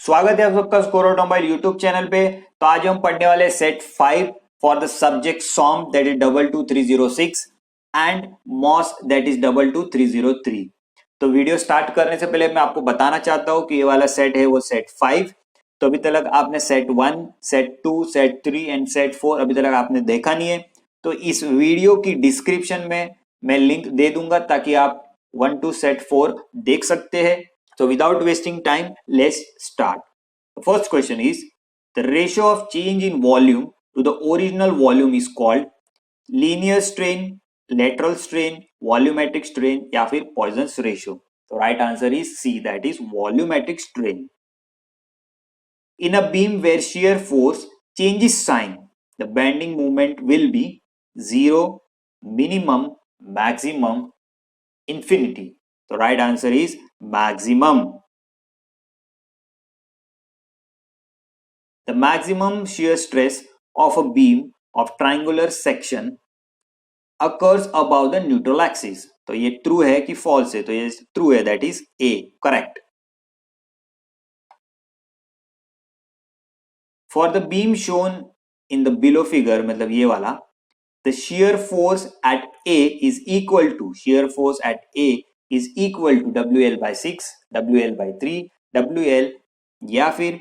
स्वागत है आप सबका स्कोर ऑटोमोबाइल यूट्यूब चैनल पे। तो आज हम पढ़ने वाले set 5 for the subject SOM that is 22306 and MOS that is 22303। तो वीडियो स्टार्ट करने से पहले मैं आपको बताना चाहता हूं कि ये वाला सेट है वो सेट 5। तो अभी तक आपने set 1, set 2, set 3 and set 4 अभी तक आपने देखा नहीं है। तो इस वीडियो की डिस्क्रिप्शन में मैं लिंक दे दूंगा ताकि आप 1 to सेट 4 देख सकते हैं। So without wasting time, let's start. The first question is, the ratio of change in volume to the original volume is called linear strain, lateral strain, volumetric strain या फिर Poisson's ratio. The right answer is C, that is volumetric strain. In a beam where shear force changes sign, the bending moment will be 0, minimum, maximum, infinity. The right answer is maximum. The maximum shear stress of a beam of triangular section occurs above the neutral axis. तो ये true है कि false है? तो ये true है, that is A, correct. For the beam shown in the below figure, मतलब ये वाला, the shear force at A is equal to WL by 6, WL by 3, WL या फिर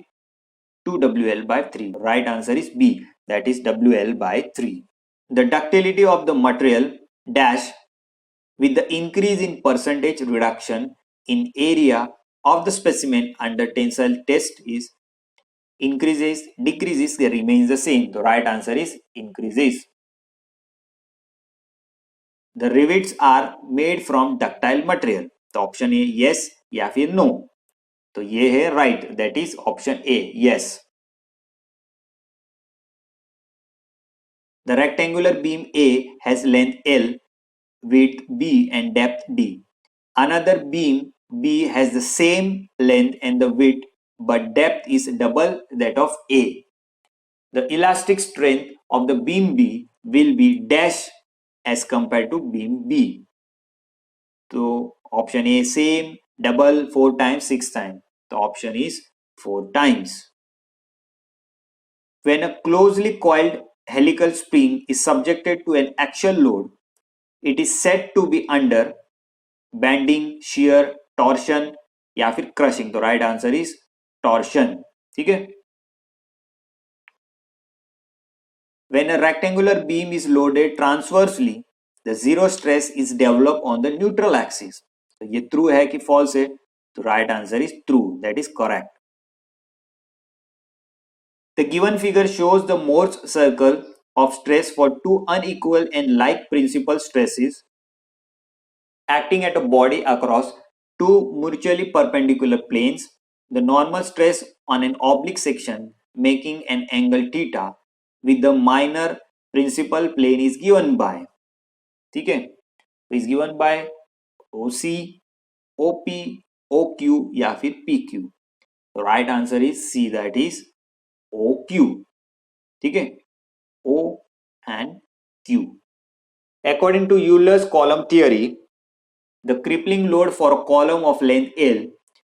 2WL by 3. Right answer is B, that is WL by 3. The ductility of the material dash with the increase in percentage reduction in area of the specimen under tensile test is increases, decreases, remains the same. The right answer is increases. The rivets are made from ductile material. तो option A yes या फिर no. तो ये है right, that is option A, yes. The rectangular beam A has length L, width B and depth D. Another beam B has the same length and the width but depth is double that of A. The elastic strength of the beam B will be dash as compared to beam B. So option A same, double, 4 times, 6 times. The option is 4 times. When a closely coiled helical spring is subjected to an axial load, it is said to be under bending, shear, torsion या फिर crushing. तो right answer is torsion. ठीक है. When a rectangular beam is loaded transversely, the zero stress is developed on the neutral axis. तो ये true है कि false है? तो right answer is true, that is correct. The given figure shows the Morse circle of stress for two unequal and like principal stresses acting at a body across two mutually perpendicular planes. The normal stress on an oblique section making an angle theta with the minor principal plane is given by, ठीक है, is given by OC, OP, OQ या फिर PQ. The right answer is C, that is OQ. ठीक है, O and Q. According to Euler's column theory, the crippling load for a column of length L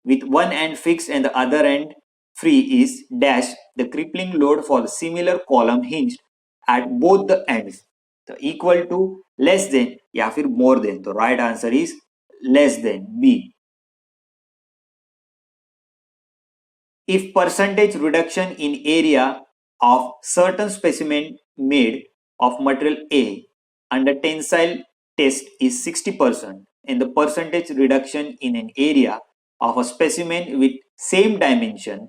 with one end fixed and the other end free is dash the crippling load for the similar column hinged at both the ends. So equal to, less than या फिर more than. The right answer is less than, B. If percentage reduction in area of certain specimen made of material A under tensile test is 60% and the percentage reduction in an area of a specimen with same dimension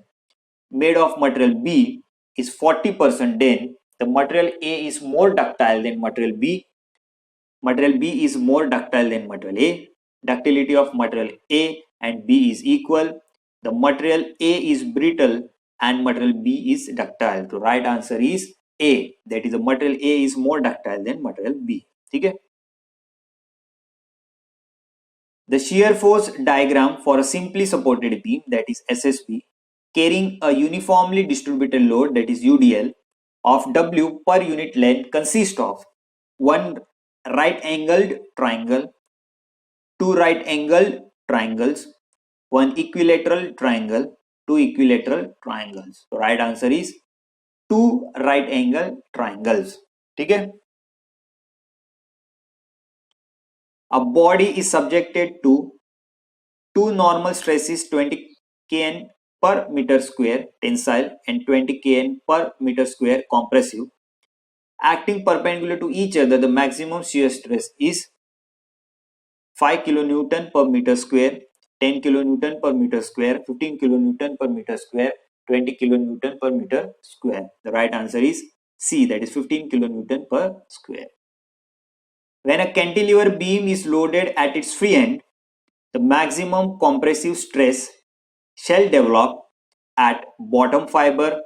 made of material B is 40%, then the material A is more ductile than material B. Material B is more ductile than material A. Ductility of material A and B is equal. The material A is brittle and material B is ductile. The right answer is A, that is the material A is more ductile than material B. ठीक है. The shear force diagram for a simply supported beam, that is SSB, carrying a uniformly distributed load, that is UDL, of W per unit length consists of one right angled triangle, two right angled triangles, one equilateral triangle, two equilateral triangles. So right answer is two right angle triangles. ठीक है. A body is subjected to two normal stresses 20 kN per meter square tensile and 20 kN per meter square compressive. Acting perpendicular to each other, the maximum shear stress is 5 kilonewton per meter square, 10 kilonewton per meter square, 15 kilonewton per meter square, 20 kilonewton per meter square. The right answer is C, that is 15 kilonewton per square. When a cantilever beam is loaded at its free end, the maximum compressive stress shall develop at bottom fiber,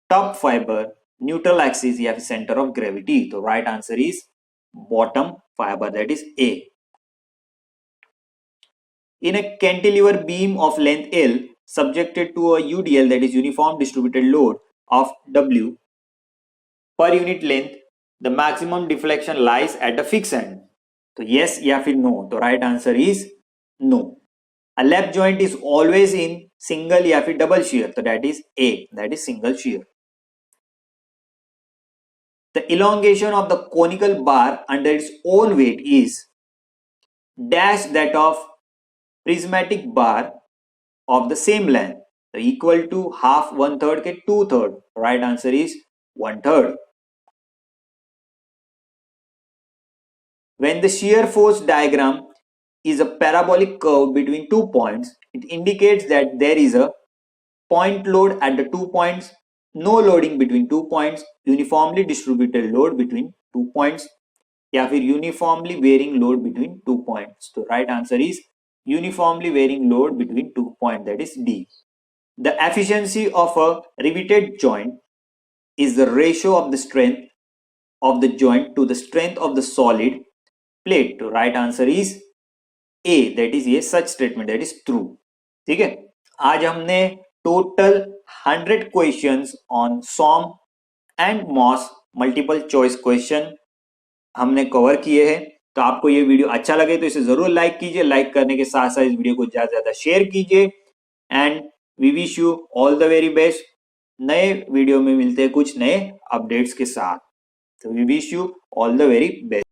top fiber, neutral axis या center of gravity. तो right answer is bottom fiber, that is A. In a cantilever beam of length L subjected to a UDL, that is uniform distributed load of W per unit length, the maximum deflection lies at the fixed end. तो yes या फिर no. तो right answer is no. A lap joint is always in single या फिर double shear. तो that is A, that is single shear. The elongation of the conical bar under its own weight is dash that of prismatic bar of the same length. So equal to half, 1/3 के 2/3. Right answer is 1/3. When the shear force diagram is a parabolic curve between 2 points, it indicates that there is a point load at the 2 points, no loading between 2 points, uniformly distributed load between 2 points, या फिर uniformly varying load between 2 points. So right answer is uniformly varying load between 2 points, that is D. The efficiency of a riveted joint is the ratio of the strength of the joint to the strength of the solid plate. तो right answer is A, that is ये such statement, that is true. ठीक है. आज हमने total 100 questions on SOM and MOS multiple choice question हमने cover किए हैं. तो आपको ये वीडियो अच्छा लगे तो इसे जरूर लाइक कीजिए. लाइक करने के साथ साथ इस वीडियो को ज्यादा से ज्यादा शेयर कीजिए. And we wish you all the very best. नए वीडियो में मिलते हैं कुछ नए अपडेट्स के साथ. तो we wish you all the very best.